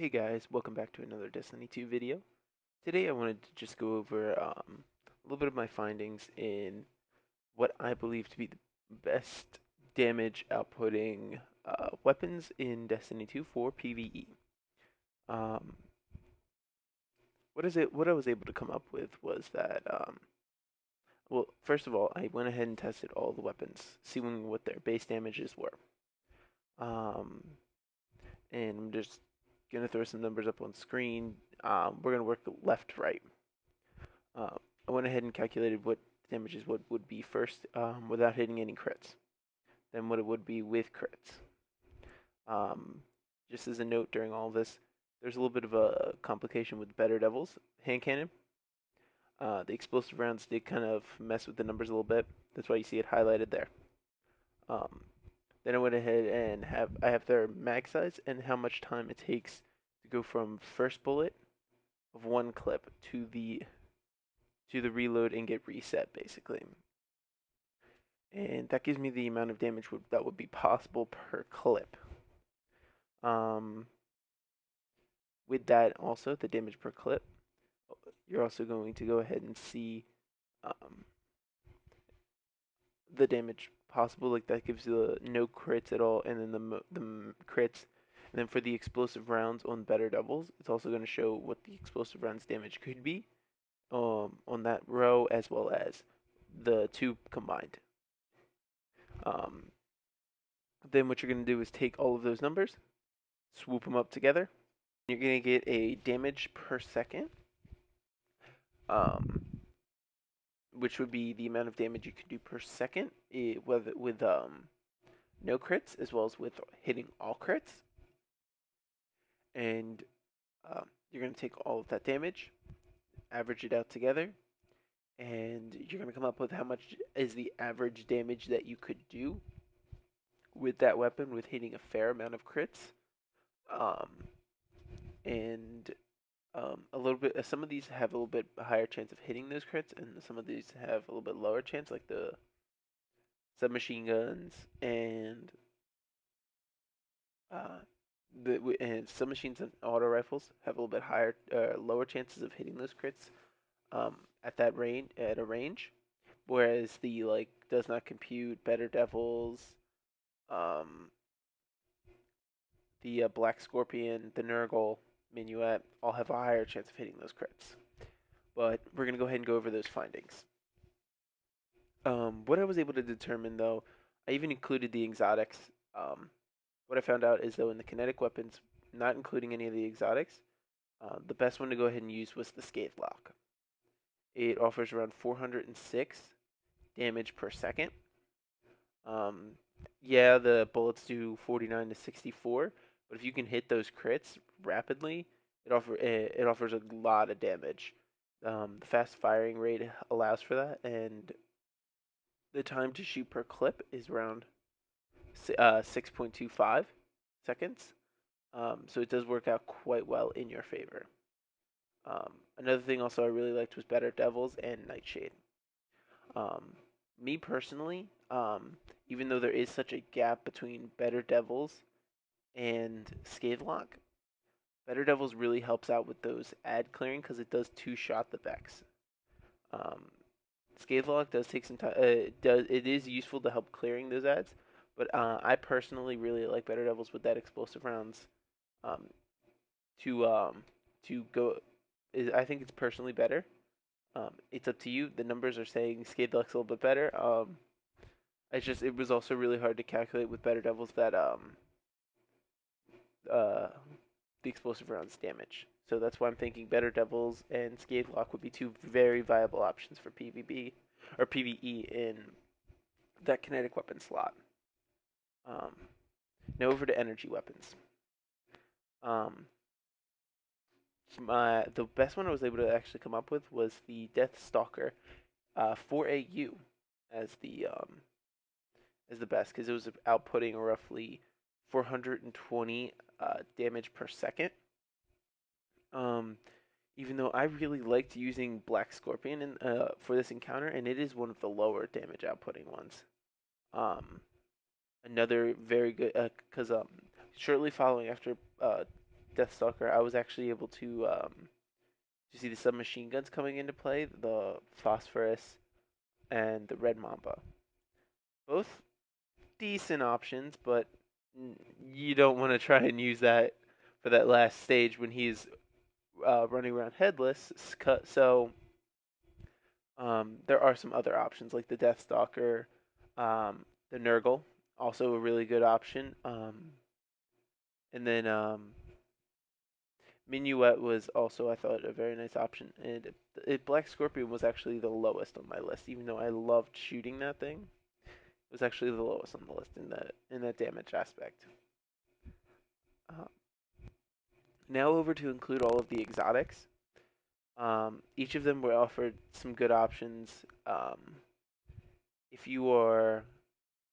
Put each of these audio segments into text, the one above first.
Hey guys, welcome back to another Destiny 2 video. Today I wanted to just go over a little bit of my findings in what I believe to be the best damage outputting weapons in Destiny 2 for PvE. Um, what I was able to come up with was that, well, first of all, I went ahead and tested all the weapons, seeing what their base damages were. Um, and I'm just gonna throw some numbers up on screen. We're gonna work left to right. Uh, I went ahead and calculated what damages would be first without hitting any crits, then what it would be with crits. Um, just as a note during all of this, there's a little bit of a complication with Better Devil's hand cannon. The explosive rounds did kind of mess with the numbers a little bit. That's why you see it highlighted there. Um, then I went ahead and I have their mag size and how much time it takes to go from first bullet of one clip to the reload and get reset basically. And that gives me the amount of damage that would be possible per clip. Um, with that also, the damage per clip, you're also going to go ahead and see um, the damage possible. Like that gives you no crits at all, and then the crits. And then for the explosive rounds on Better Devils, it's also going to show what the explosive rounds damage could be on that row as well as the two combined. Um, then what you're going to do is take all of those numbers, swoop them up together. You're going to get a damage per second, um, which would be the amount of damage you can do per second with no crits as well as with hitting all crits. And you're going to take all of that damage, average it out together, and you're going to come up with how much is the average damage that you could do with that weapon with hitting a fair amount of crits. Um, and a little bit. Some of these have a little bit higher chance of hitting those crits, and some of these have a little bit lower chance, like the submachine guns uh, and submachines and auto rifles have a little bit higher, lower chances of hitting those crits at that range at a range, whereas the like does not compute, Better Devils, um, the Black Scorpion, the Nurgle, Minuet all have a higher chance of hitting those crits. But we're gonna go ahead and go over those findings. What I was able to determine though, I even included the exotics. What I found out is though in the kinetic weapons, not including any of the exotics, the best one to go ahead and use was the Scathe Lock. It offers around 406 damage per second. Um, yeah, the bullets do 49 to 64, but if you can hit those crits rapidly, it offers a lot of damage. The fast firing rate allows for that, and the time to shoot per clip is around 6.25 seconds. So it does work out quite well in your favor. Another thing also I really liked was Better Devils and Nightshade. Um, Me personally, even though there is such a gap between Better Devils and Scavelock, Better Devils really helps out with those ad clearing because it does two-shot the Vex. Um, Scavelock does take some time. It is useful to help clearing those ads, but I personally really like Better Devils with that explosive rounds. Um, to um, to go, I think it's personally better. It's up to you. The numbers are saying Scavelock's a little bit better. It was also really hard to calculate with Better Devils that uh the explosive rounds damage. So that's why I'm thinking Better Devils and Scavelock would be two very viable options for PvP or PvE in that kinetic weapon slot. Um, Now over to energy weapons. Um, the best one I was able to actually come up with was the Death Stalker 4AU as the best because it was outputting roughly 420 damage per second. Um, Even though I really liked using Black Scorpion for this encounter, and it is one of the lower damage outputting ones. Another very good because shortly following after Deathstalker, I was actually able to you see the submachine guns coming into play, the Phosphorus and the Red Mamba. Both decent options, but you don't want to try and use that for that last stage when he's running around headless. So there are some other options like the Deathstalker, the Nurgle, also a really good option. And then Minuet was also, I thought, a very nice option. And Black Scorpion was actually the lowest on my list, even though I loved shooting that thing. It was actually the lowest on the list in that damage aspect. Uh, Now over to include all of the exotics. Each of them were offered some good options. If you are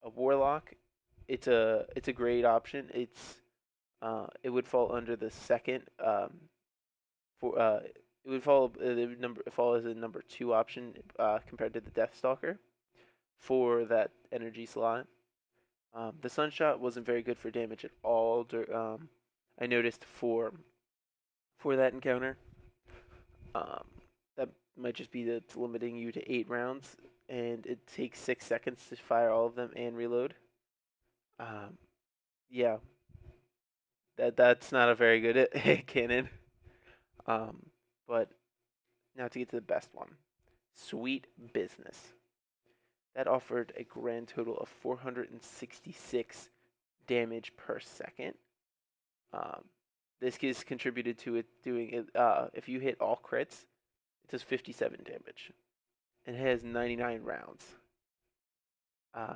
a warlock, it's a great option. It would fall under the second for it would fall as a number two option compared to the Deathstalker for that energy slot. The Sunshot wasn't very good for damage at all. I noticed for that encounter. Um, that might just be that it's limiting you to 8 rounds, and it takes 6 seconds to fire all of them and reload. Um, yeah, that's not a very good cannon. Um, but now to get to the best one, Sweet Business. That offered a grand total of 466 damage per second. Um, this is contributed to it doing it. If you hit all crits, it does 57 damage, and it has 99 rounds.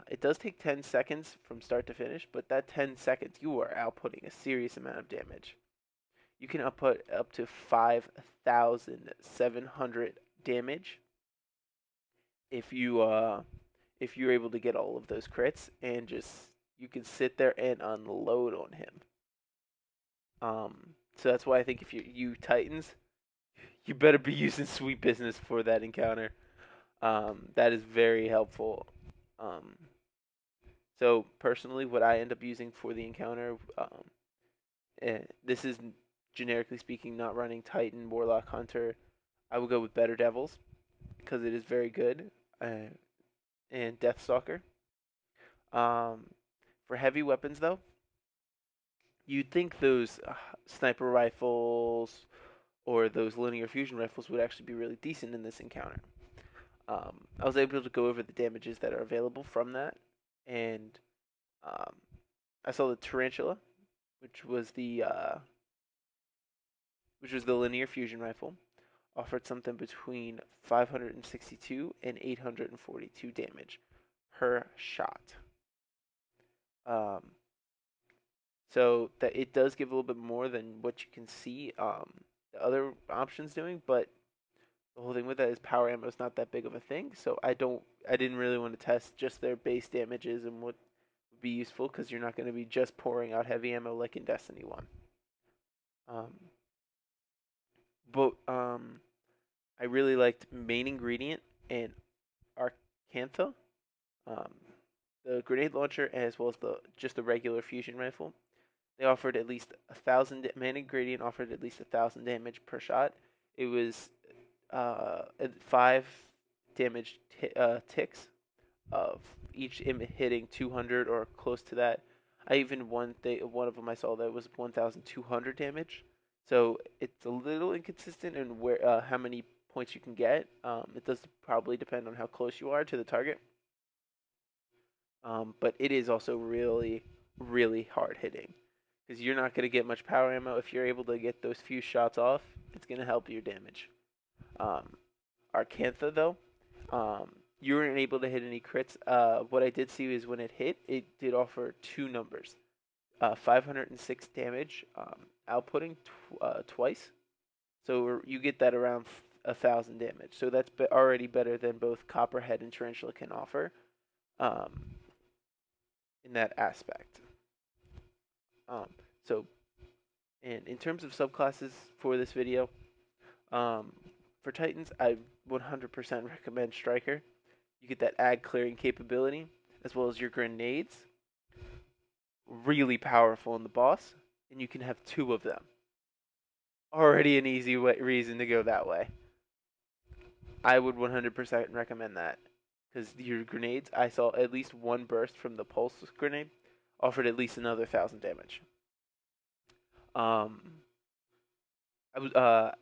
It does take 10 seconds from start to finish, but that 10 seconds, you are outputting a serious amount of damage. You can output up to 5,700 damage if you're able to get all of those crits and just you can sit there and unload on him. So that's why I think if you Titans, you better be using Sweet Business for that encounter. That is very helpful. Um, so personally, what I end up using for the encounter, this is generically speaking not running Titan, Warlock, Hunter. I would go with Better Devils because it is very good, and Deathstalker. Um, for heavy weapons though, you'd think those sniper rifles or those linear fusion rifles would actually be really decent in this encounter. I was able to go over the damages that are available from that, and um, I saw the Tarantula, which was the linear fusion rifle, offered something between 562 and 842 damage per shot. Um, so that it does give a little bit more than what you can see the other options doing, but the whole thing with that is power ammo is not that big of a thing. So I didn't really want to test just their base damages and what would be useful because you're not going to be just pouring out heavy ammo like in Destiny 1. Um, but I really liked Main Ingredient and Acantha, um, the grenade launcher, as well as the regular fusion rifle. They offered at least 1,000. Main Ingredient offered at least 1,000 damage per shot. It was 5 damage ticks of each hitting 200 or close to that. I even one of them I saw that was 1,200 damage. So it's a little inconsistent in where how many points you can get. It does probably depend on how close you are to the target. But it is also really, really hard hitting because you're not going to get much power ammo. If you're able to get those few shots off, it's going to help your damage. Um, Acantha though, um, you weren't able to hit any crits. What I did see is when it hit, it did offer two numbers, 506 damage, outputting twice. So you get that around 1,000 damage. So that's already better than both Copperhead and Tarantula can offer um, in that aspect. Um, so, and in terms of subclasses for this video, um, for Titans, I 100% recommend Striker. You get that ag clearing capability, as well as your grenades. Really powerful in the boss, and you can have two of them. already an easy reason to go that way. I would 100% recommend that because your grenades, I saw at least one burst from the pulse grenade offered at least another 1,000 damage. Um, I was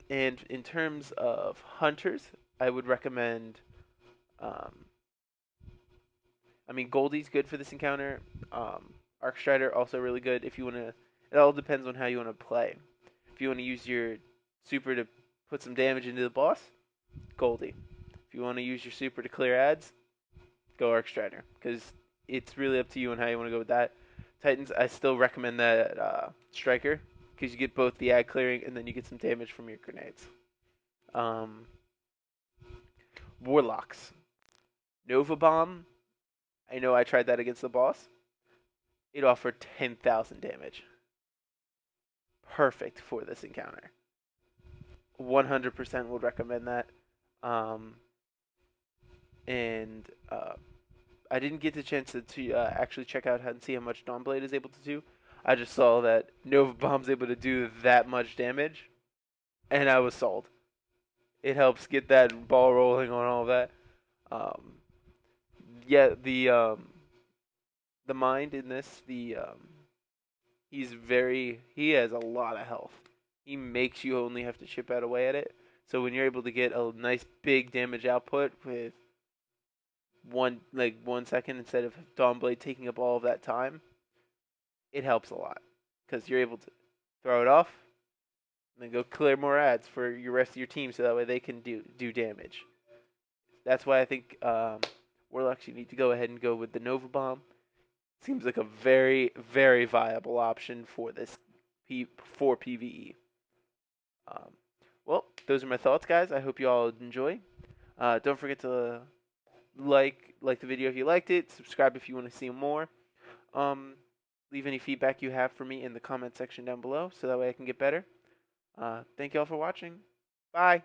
and in terms of hunters, I would recommend. Um, I mean, Goldie's good for this encounter. Arcstrider also really good if you want to. It all depends on how you want to play. If you want to use your super to put some damage into the boss, Goldie. If you want to use your super to clear ads, go Arcstrider. Because it's really up to you on how you want to go with that. Titans, I still recommend that Striker because you get both the ad clearing and then you get some damage from your grenades. Um, Warlocks. Nova Bomb. I know I tried that against the boss. It offered 10,000 damage. Perfect for this encounter. 100% would recommend that. Um, and I didn't get the chance to actually check out and see how much Dawnblade is able to do. I just saw that Nova Bomb's able to do that much damage, and I was sold. It helps get that ball rolling on all that. Um, yeah, the mind in this, he has a lot of health. He makes you only have to chip out away at it. So when you're able to get a nice big damage output with 1 second instead of Dawnblade taking up all of that time, it helps a lot because you're able to throw it off and then go clear more ads for your rest of your team, so that way they can do damage. That's why I think Warlocks, you need to go ahead and go with the Nova Bomb. Seems like a very, very viable option for this for PVE. Um, well, those are my thoughts, guys. I hope you all enjoy. Don't forget to like the video if you liked it. Subscribe if you want to see more. Um, leave any feedback you have for me in the comment section down below, so that way I can get better. Thank you all for watching. Bye.